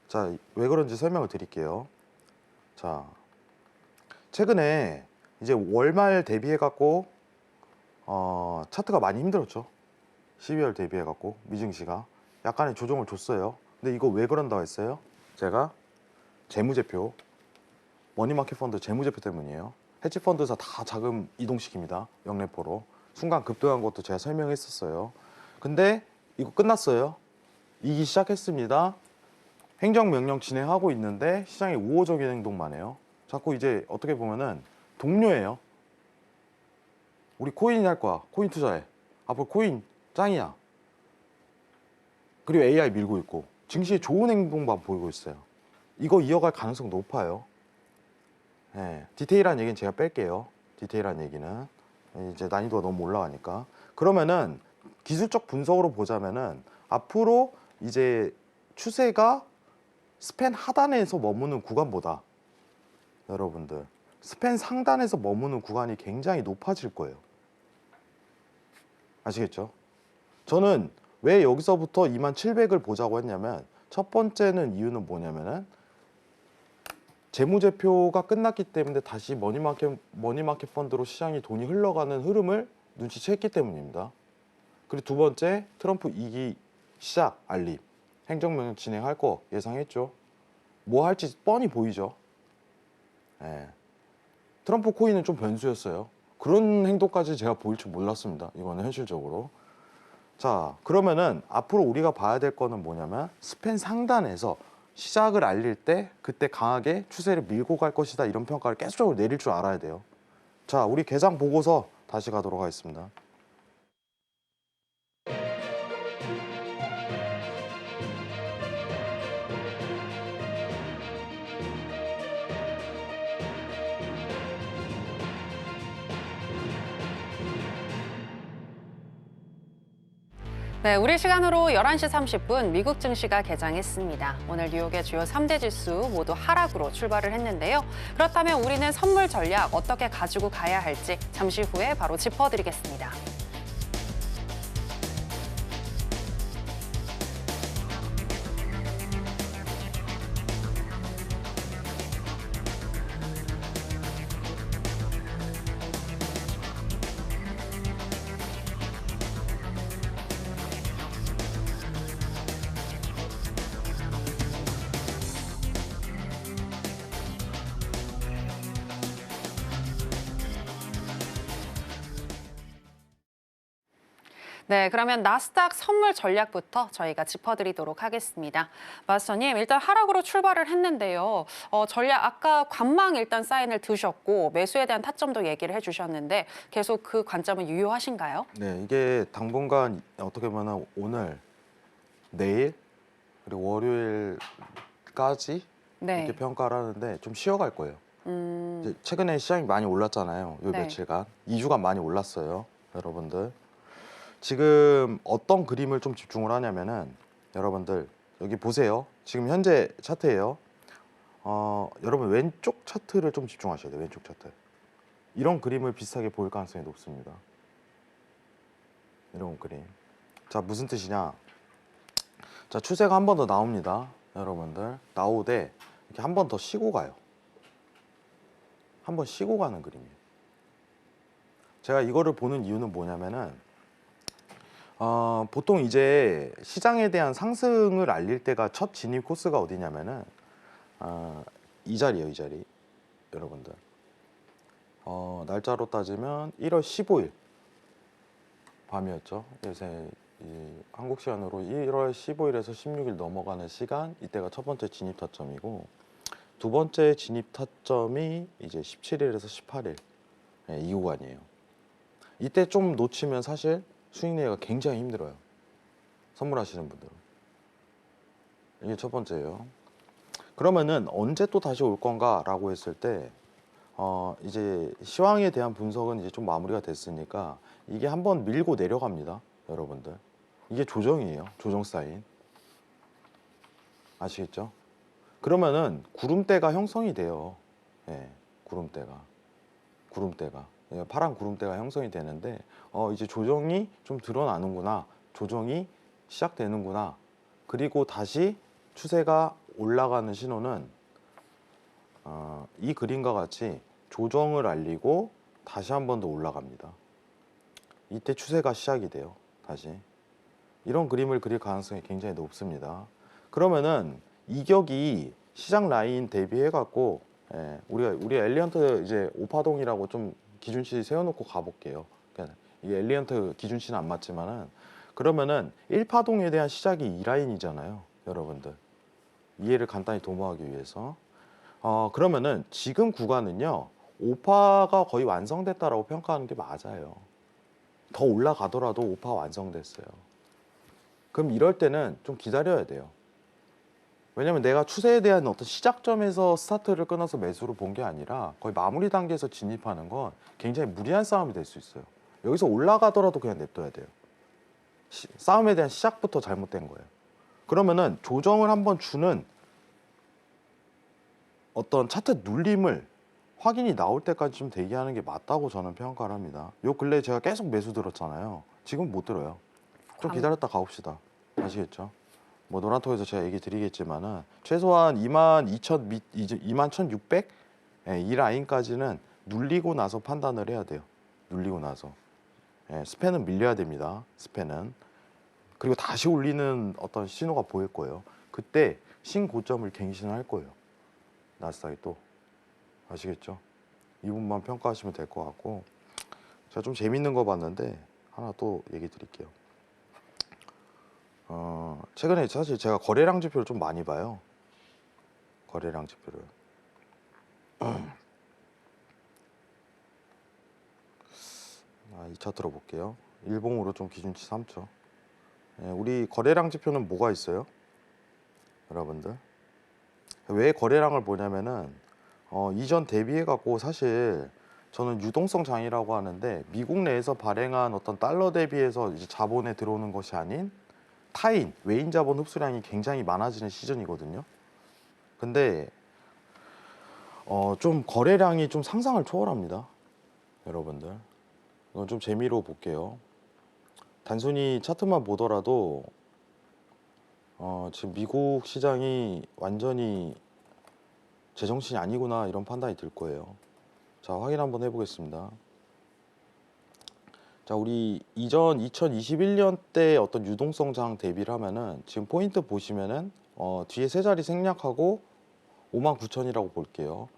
자, 왜 그런지 설명을 드릴게요. 자, 최근에 이제 월말 대비해 갖고 차트가 많이 힘들었죠. 12월 대비해 갖고 미증시가 약간의 조정을 줬어요. 근데 이거 왜 그런다고 했어요? 제가 재무제표, 머니마켓 펀드 재무제표 때문이에요. 헤지펀드사 다 자금 이동시킵니다. 영래포로. 순간 급등한 것도 제가 설명했었어요. 근데 이거 끝났어요. 이기 시작했습니다. 행정명령 진행하고 있는데 시장이 우호적인 행동만 해요. 자꾸 이제 어떻게 보면은 동료예요. 우리 코인 할 거야. 코인 투자해. 앞으로 코인 짱이야. 그리고 AI 밀고 있고 증시에 좋은 행동만 보이고 있어요. 이거 이어갈 가능성 높아요. 네, 디테일한 얘기는 제가 뺄게요. 디테일한 얘기는 이제 난이도가 너무 올라가니까. 그러면은 기술적 분석으로 보자면은 앞으로 이제 추세가 스팬 하단에서 머무는 구간보다 여러분들 스팬 상단에서 머무는 구간이 굉장히 높아질 거예요. 아시겠죠? 저는 왜 여기서부터 2700을 보자고 했냐면 첫 번째는 이유는 뭐냐면은 재무제표가 끝났기 때문에 다시 머니마켓 펀드로 시장이 돈이 흘러가는 흐름을 눈치챘기 때문입니다. 그리고 두 번째, 트럼프 2기 시작 알림. 행정명령 진행할 거 예상했죠. 뭐 할지 뻔히 보이죠. 예. 트럼프 코인은 좀 변수였어요. 그런 행동까지 제가 보일 줄 몰랐습니다. 이거는 현실적으로. 자, 그러면은 앞으로 우리가 봐야 될 거는 뭐냐면 스팬 상단에서 시작을 알릴 때 그때 강하게 추세를 밀고 갈 것이다. 이런 평가를 계속적으로 내릴 줄 알아야 돼요. 자, 우리 개장 보고서 다시 가도록 하겠습니다. 네, 우리 시간으로 11시 30분 미국 증시가 개장했습니다. 오늘 뉴욕의 주요 3대 지수 모두 하락으로 출발을 했는데요. 그렇다면 우리는 선물 전략 어떻게 가지고 가야 할지 잠시 후에 바로 짚어드리겠습니다. 네, 그러면 나스닥 선물 전략부터 저희가 짚어드리도록 하겠습니다. 마스터님, 일단 하락으로 출발을 했는데요. 전략 아까 관망 일단 사인을 드셨고 매수에 대한 타점도 얘기를 해주셨는데 계속 그 관점은 유효하신가요? 네, 이게 당분간 어떻게 보면 오늘, 내일, 그리고 월요일까지 네. 이렇게 평가를 하는데 좀 쉬어갈 거예요. 이제 최근에 시장이 많이 올랐잖아요. 요 네. 며칠간. 2주간 많이 올랐어요. 여러분들. 지금 어떤 그림을 좀 집중을 하냐면은 여러분들 여기 보세요. 지금 현재 차트예요. 여러분 왼쪽 차트를 좀 집중하셔야 돼요. 왼쪽 차트. 이런 그림을 비슷하게 보일 가능성이 높습니다. 이런 그림. 자, 무슨 뜻이냐? 자, 추세가 한 번 더 나옵니다. 여러분들. 나오되 이렇게 한 번 더 쉬고 가요. 한 번 쉬고 가는 그림이에요. 제가 이거를 보는 이유는 뭐냐면은 보통 이제 시장에 대한 상승을 알릴 때가 첫 진입 코스가 어디냐면은 이 자리예요, 이 자리. 여러분들. 날짜로 따지면 1월 15일 밤이었죠. 요새 한국 시간으로 1월 15일에서 16일 넘어가는 시간, 이때가 첫 번째 진입 타점이고 두 번째 진입 타점이 이제 17일에서 18일 이 구간이에요. 이때 좀 놓치면 사실 수익 내기가 굉장히 힘들어요. 선물하시는 분들은. 이게 첫 번째예요. 그러면은 언제 또 다시 올 건가라고 했을 때 이제 시황에 대한 분석은 이제 좀 마무리가 됐으니까 이게 한번 밀고 내려갑니다. 여러분들. 이게 조정이에요. 조정 사인. 아시겠죠? 그러면은 구름대가 형성이 돼요. 예, 구름대가 예, 파란 구름대가 형성이 되는데 이제 조정이 좀 드러나는구나, 조정이 시작되는구나. 그리고 다시 추세가 올라가는 신호는 이 그림과 같이 조정을 알리고 다시 한 번 더 올라갑니다. 이때 추세가 시작이 돼요. 다시 이런 그림을 그릴 가능성이 굉장히 높습니다. 그러면은 이격이 시장 라인 대비해 갖고 우리 엘리언트 이제 5파동이라고 좀 기준치 세워놓고 가볼게요. 그러니까 이게 엘리언트 기준치는 안 맞지만은 그러면은 1파동에 대한 시작이 이 라인이잖아요, 여러분들. 이해를 간단히 도모하기 위해서. 그러면은 지금 구간은요, 5파가 거의 완성됐다라고 평가하는 게 맞아요. 더 올라가더라도 5파 완성됐어요. 그럼 이럴 때는 좀 기다려야 돼요. 왜냐면 내가 추세에 대한 어떤 시작점에서 스타트를 끊어서 매수를 본 게 아니라 거의 마무리 단계에서 진입하는 건 굉장히 무리한 싸움이 될 수 있어요. 여기서 올라가더라도 그냥 냅둬야 돼요. 싸움에 대한 시작부터 잘못된 거예요. 그러면은 조정을 한번 주는 어떤 차트 눌림을 확인이 나올 때까지 좀 대기하는 게 맞다고 저는 평가를 합니다. 요 근래 제가 계속 매수 들었잖아요. 지금 못 들어요. 좀 기다렸다 가봅시다. 아시겠죠? 뭐 노란톡에서 제가 얘기 드리겠지만은 최소한 22,600 이 라인까지는 눌리고 나서 판단을 해야 돼요. 눌리고 나서 스팬은 밀려야 됩니다. 스팬은. 그리고 다시 올리는 어떤 신호가 보일 거예요. 그때 신고점을 갱신할 거예요. 나스닥이 또. 아시겠죠? 이 부분만 평가하시면 될 것 같고, 제가 좀 재밌는 거 봤는데 하나 또 얘기 드릴게요. 최근에 사실 제가 거래량 지표를 좀 많이 봐요. 거래량 지표를. 이 차트로 볼게요. 일봉으로 좀 기준치 삼죠. 우리 거래량 지표는 뭐가 있어요? 여러분들. 왜 거래량을 보냐면은 이전 대비해 갖고 사실 저는 유동성 장이라고 하는데 미국 내에서 발행한 어떤 달러 대비해서 이제 자본에 들어오는 것이 아닌 타인, 외인 자본 흡수량이 굉장히 많아지는 시즌이거든요. 근데 좀 거래량이 좀 상상을 초월합니다. 여러분들. 이건 좀 재미로 볼게요. 단순히 차트만 보더라도 지금 미국 시장이 완전히 제정신이 아니구나 이런 판단이 들 거예요. 자, 확인 한번 해보겠습니다. 자, 우리 이전 2021년 때 어떤 유동성 장 대비를 하면은 지금 포인트 보시면은 뒤에 세 자리 생략하고 59,000이라고 볼게요.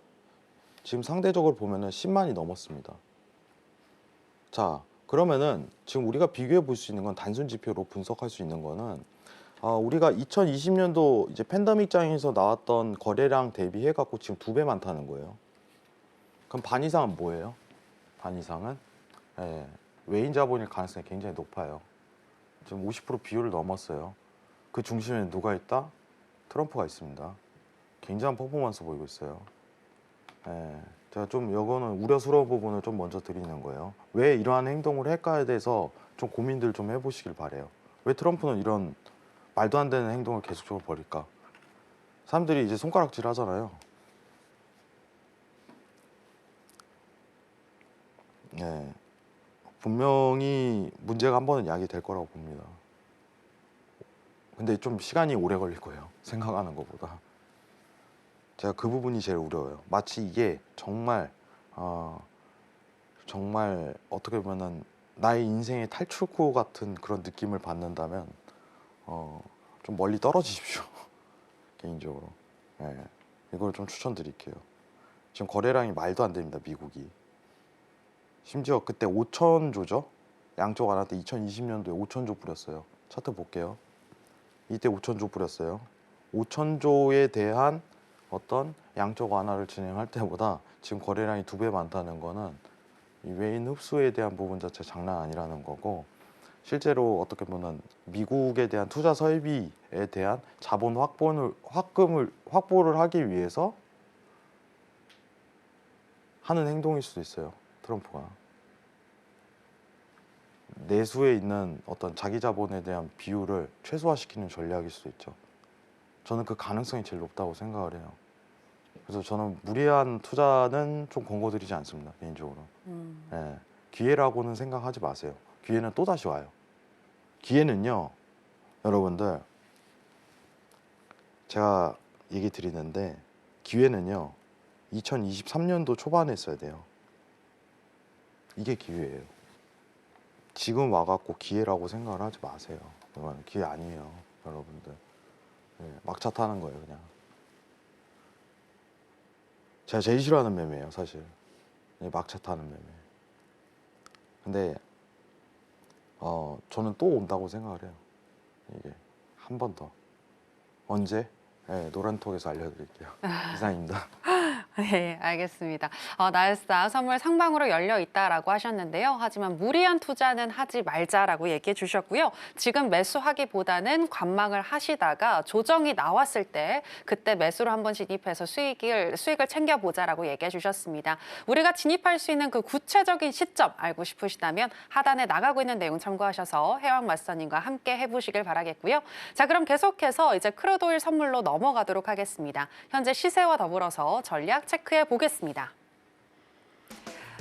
지금 상대적으로 보면은 10만이 넘었습니다. 자, 그러면은 지금 우리가 비교해 볼 수 있는 건 단순 지표로 분석할 수 있는 거는 우리가 2020년도 이제 팬데믹장에서 나왔던 거래량 대비해 갖고 지금 2배 많다는 거예요. 그럼 반 이상은 뭐예요? 반 이상은 외인 자본일 가능성이 굉장히 높아요. 지금 50% 비율을 넘었어요. 그 중심에 누가 있다? 트럼프가 있습니다. 굉장한 퍼포먼스 보이고 있어요. 제가 좀 이거는 우려스러운 부분을 좀 먼저 드리는 거예요. 왜 이러한 행동을 할까에 대해서 좀 고민들 좀 해보시길 바래요. 왜 트럼프는 이런 말도 안 되는 행동을 계속적으로 벌일까? 사람들이 이제 손가락질 하잖아요. 분명히 문제가 한 번은 야기될 거라고 봅니다. 근데 좀 시간이 오래 걸릴 거예요. 생각하는 것보다. 제가 그 부분이 제일 우려워요. 마치 이게 정말 정말 어떻게 보면은 나의 인생의 탈출구 같은 그런 느낌을 받는다면 좀 멀리 떨어지십시오. 개인적으로. 이걸 좀 추천드릴게요. 지금 거래량이 말도 안 됩니다. 미국이. 심지어 그때 5천조죠. 양쪽 안한테 2020년도에 5천조 뿌렸어요. 차트 볼게요. 이때 5천조 뿌렸어요. 5천조에 대한 어떤 양쪽 완화를 진행할 때보다 지금 거래량이 2배 많다는 거는 이 외인 흡수에 대한 부분 자체 장난 아니라는 거고, 실제로 어떻게 보면 미국에 대한 투자 설비에 대한 자본 확보를 하기 위해서 하는 행동일 수도 있어요. 트럼프가 내수에 있는 어떤 자기 자본에 대한 비율을 최소화시키는 전략일 수도 있죠. 저는 그 가능성이 제일 높다고 생각을 해요. 그래서 저는 무리한 투자는 좀 권고드리지 않습니다, 개인적으로. 예, 기회라고는 생각하지 마세요. 기회는 또 다시 와요. 기회는요, 여러분들, 제가 얘기 드리는데 기회는요 2023년도 초반에 있어야 돼요. 이게 기회예요. 지금 와갖고 기회라고 생각을 하지 마세요. 이건 기회 아니에요, 여러분들. 네, 막차 타는 거예요, 그냥. 제가 제일 싫어하는 매매예요, 사실. 네, 막차 타는 매매. 근데 저는 또 온다고 생각을 해요. 이게 한 번 더. 언제? 네, 노란톡에서 알려드릴게요. 이상입니다. 네, 알겠습니다. 나였다 선물 상방으로 열려 있다라고 하셨는데요. 하지만 무리한 투자는 하지 말자라고 얘기해 주셨고요. 지금 매수하기보다는 관망을 하시다가 조정이 나왔을 때 그때 매수로 한번 진입해서 수익을 챙겨보자라고 얘기해 주셨습니다. 우리가 진입할 수 있는 그 구체적인 시점 알고 싶으시다면 하단에 나가고 있는 내용 참고하셔서 해왕 마스터님과 함께 해보시길 바라겠고요. 자, 그럼 계속해서 이제 크루드오일 선물로 넘어가도록 하겠습니다. 현재 시세와 더불어서 전략 체크해 보겠습니다.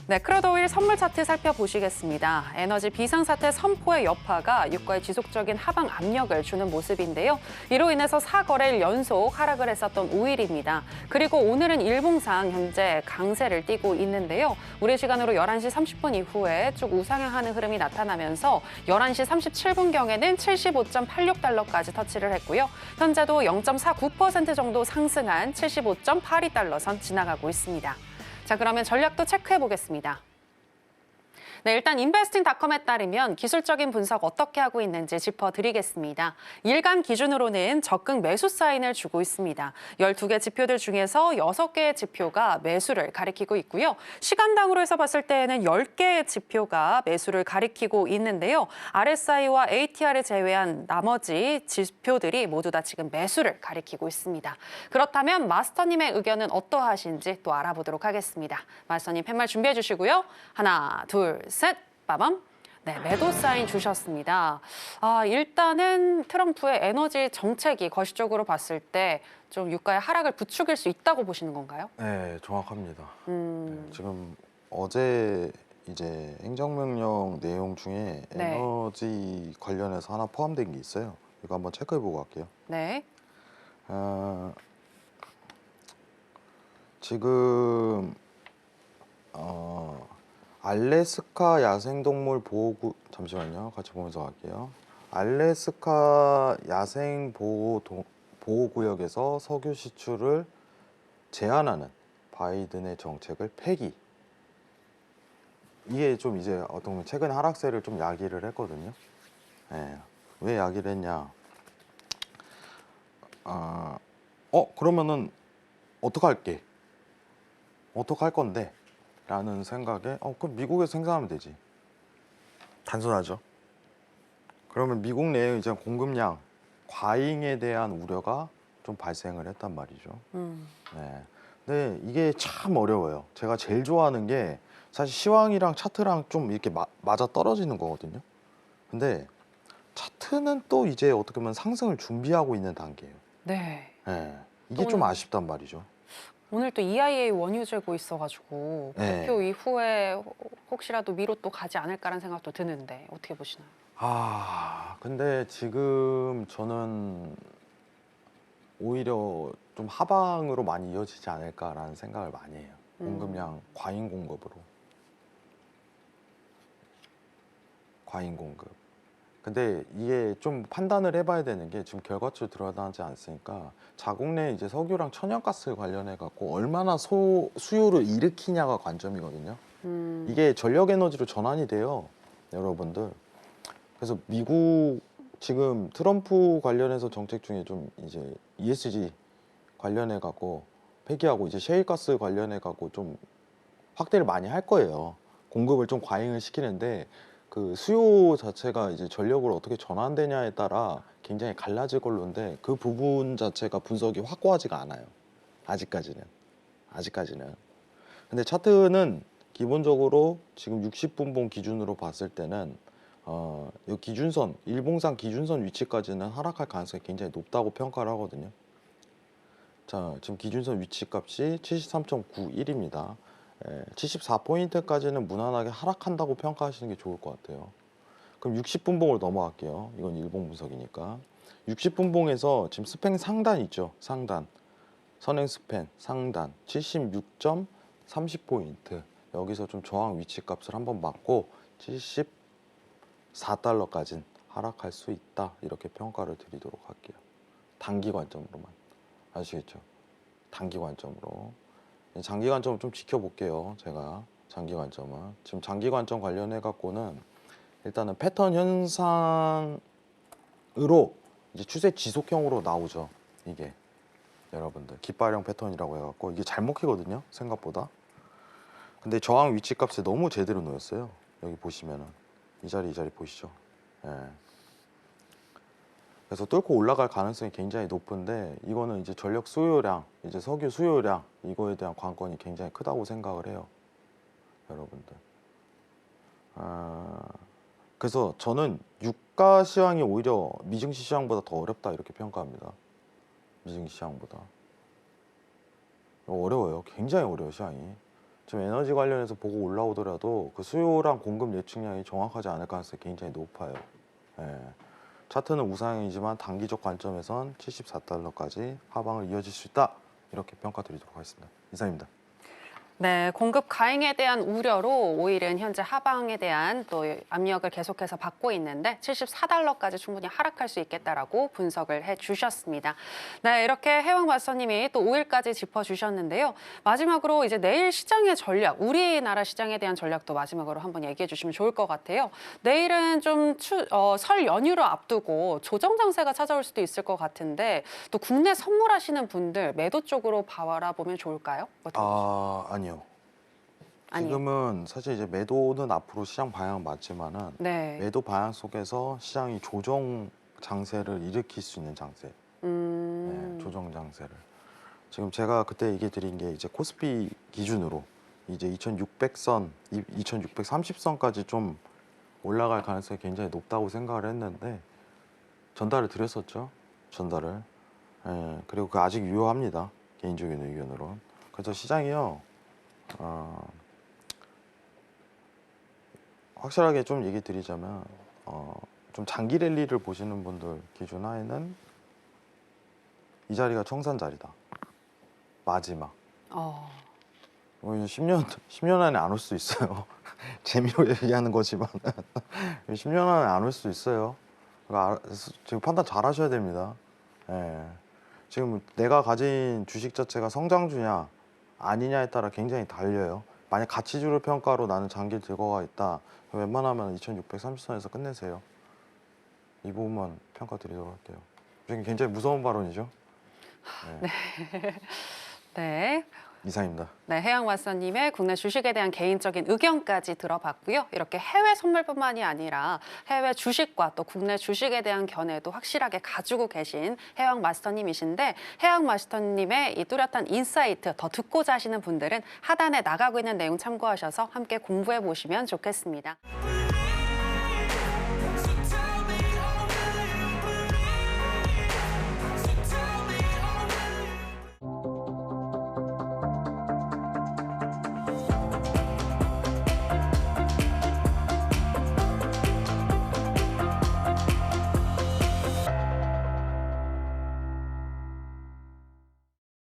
네, 크루드오일 선물 차트 살펴보시겠습니다. 에너지 비상사태 선포의 여파가 유가에 지속적인 하방 압력을 주는 모습인데요. 이로 인해서 4거래일 연속 하락을 했었던 오일입니다. 그리고 오늘은 일봉상 현재 강세를 띠고 있는데요. 우리 시간으로 11시 30분 이후에 쭉 우상향하는 흐름이 나타나면서 11시 37분경에는 75.86달러까지 터치를 했고요. 현재도 0.49% 정도 상승한 75.82달러 선 지나가고 있습니다. 자, 그러면 전략도 체크해 보겠습니다. 네, 일단 인베스팅닷컴에 따르면 기술적인 분석 어떻게 하고 있는지 짚어드리겠습니다. 일간 기준으로는 적극 매수 사인을 주고 있습니다. 12개 지표들 중에서 6개의 지표가 매수를 가리키고 있고요. 시간당으로 해서 봤을 때에는 10개의 지표가 매수를 가리키고 있는데요. RSI와 ATR을 제외한 나머지 지표들이 모두 다 지금 매수를 가리키고 있습니다. 그렇다면 마스터님의 의견은 어떠하신지 또 알아보도록 하겠습니다. 마스터님 팻말 준비해 주시고요. 하나, 둘, 셋, 빠밤. 네, 매도 사인 주셨습니다. 일단은 트럼프의 에너지 정책이 거시적으로 봤을 때 좀 유가의 하락을 부추길 수 있다고 보시는 건가요? 네, 정확합니다. 네, 지금 어제 이제 행정명령 내용 중에 네. 에너지 관련해서 하나 포함된 게 있어요. 이거 한번 체크해보고 갈게요. 네. 지금 알래스카 야생동물 보호구 잠시만요. 같이 보면서 갈게요. 알래스카 보호구역에서 석유 시출을 제한하는 바이든의 정책을 폐기. 이게 좀 이제 어떤 보면 최근 하락세를 좀 야기를 했거든요. 네. 왜 야기를 했냐? 그러면은 어떡할게? 어떡할 건데? 라는 생각에 그럼 미국에서 생산하면 되지. 단순하죠. 그러면 미국 내에 이제 공급량 과잉에 대한 우려가 좀 발생을 했단 말이죠. 네. 근데 이게 참 어려워요. 제가 제일 좋아하는 게 사실 시황이랑 차트랑 좀 이렇게 맞아 떨어지는 거거든요. 근데 차트는 또 이제 어떻게 보면 상승을 준비하고 있는 단계예요. 네. 네. 이게 좀 아쉽단 말이죠. 오늘 또 EIA 원유 재고 있어가지고 네. 발표 이후에 혹시라도 위로 또 가지 않을까라는 생각도 드는데 어떻게 보시나요? 근데 지금 저는 오히려 좀 하방으로 많이 이어지지 않을까라는 생각을 많이 해요. 공급량 과잉 공급으로. 과잉 공급. 근데 이게 좀 판단을 해봐야 되는 게 지금 결과치로 드러나지 않으니까 자국 내 이제 석유랑 천연가스 관련해 갖고 얼마나 수요를 일으키냐가 관점이거든요. 이게 전력 에너지로 전환이 돼요, 여러분들. 그래서 미국 지금 트럼프 관련해서 정책 중에 좀 이제 ESG 관련해 갖고 폐기하고 이제 셰일가스 관련해 갖고 좀 확대를 많이 할 거예요. 공급을 좀 과잉을 시키는데 그 수요 자체가 이제 전력으로 어떻게 전환되냐에 따라 굉장히 갈라질 걸로인데 그 부분 자체가 분석이 확고하지가 않아요. 아직까지는. 근데 차트는 기본적으로 지금 60분봉 기준으로 봤을 때는 이 기준선, 일봉상 기준선 위치까지는 하락할 가능성이 굉장히 높다고 평가를 하거든요. 자, 지금 기준선 위치값이 73.91입니다. 74포인트까지는 무난하게 하락한다고 평가하시는 게 좋을 것 같아요. 그럼 60분봉으로 넘어갈게요. 이건 일봉 분석이니까. 60분봉에서 지금 스팽 상단 있죠? 상단. 선행 스팬 상단 76.30포인트. 여기서 좀 저항 위치값을 한번 맞고 74달러까지는 하락할 수 있다. 이렇게 평가를 드리도록 할게요. 단기 관점으로만. 아시겠죠? 단기 관점으로. 장기 관점을 좀 지켜볼게요. 제가 장기 관점은. 지금 장기 관점 관련해 갖고는 일단은 패턴 현상으로 이제 추세 지속형으로 나오죠. 이게 여러분들 깃발형 패턴이라고 해갖고 이게 잘 먹히거든요. 생각보다. 근데 저항 위치 값에 너무 제대로 놓였어요. 여기 보시면은 이 자리 보시죠. 예. 그래서 뚫고 올라갈 가능성이 굉장히 높은데 이거는 이제 전력 수요량, 이제 석유 수요량 이거에 대한 관건이 굉장히 크다고 생각을 해요. 여러분들. 그래서 저는 유가 시황이 오히려 미증시 시황보다 더 어렵다 이렇게 평가합니다. 미증시 시황보다. 어려워요. 굉장히 어려워요, 시황이. 지금 에너지 관련해서 보고 올라오더라도 그 수요랑 공급 예측량이 정확하지 않을 가능성이 굉장히 높아요. 예. 차트는 우상이지만 단기적 관점에선 74달러까지 하방을 이어질 수 있다. 이렇게 평가드리도록 하겠습니다. 이상입니다. 네, 공급 과잉에 대한 우려로 오일은 현재 하방에 대한 또 압력을 계속해서 받고 있는데 74달러까지 충분히 하락할 수 있겠다라고 분석을 해주셨습니다. 네, 이렇게 해왕 마스터님이 또 오일까지 짚어주셨는데요. 마지막으로 이제 내일 시장의 전략, 우리나라 시장에 대한 전략도 마지막으로 한번 얘기해 주시면 좋을 것 같아요. 내일은 좀 설 연휴를 앞두고 조정 장세가 찾아올 수도 있을 것 같은데 또 국내 선물하시는 분들 매도 쪽으로 바라보면 좋을까요? 아니요. 아니요. 지금은 사실 이제 매도는 앞으로 시장 방향 맞지만은 네. 매도 방향 속에서 시장이 조정 장세를 일으킬 수 있는 장세, 네, 조정 장세를. 지금 제가 그때 얘기 드린 게 이제 코스피 기준으로 이제 2600선, 2630선까지 좀 올라갈 가능성이 굉장히 높다고 생각을 했는데 전달을 드렸었죠. 전달을. 예, 그리고 그 아직 유효합니다. 개인적인 의견으로. 그래서 시장이요. 확실하게 좀 얘기 드리자면 좀 장기 랠리를 보시는 분들 기준 하에는 이 자리가 청산 자리다. 마지막. 10년 안에 안 올 수 있어요. 재미로 얘기하는 거지만 10년 안에 안 올 수 있어요. 그러니까 지금 판단 잘 하셔야 됩니다. 예. 지금 내가 가진 주식 자체가 성장주냐 아니냐에 따라 굉장히 달려요. 만약 가치주를 평가로 나는 장기를 들고 가 있다. 웬만하면 2630선에서 끝내세요. 이 부분만 평가드리도록 할게요. 굉장히 무서운 발언이죠. 네. 네. 이상입니다. 네, 해양 마스터님의 국내 주식에 대한 개인적인 의견까지 들어봤고요. 이렇게 해외 선물뿐만이 아니라 해외 주식과 또 국내 주식에 대한 견해도 확실하게 가지고 계신 해양 마스터님이신데 해양 마스터님의 이 뚜렷한 인사이트 더 듣고자 하시는 분들은 하단에 나가고 있는 내용 참고하셔서 함께 공부해 보시면 좋겠습니다.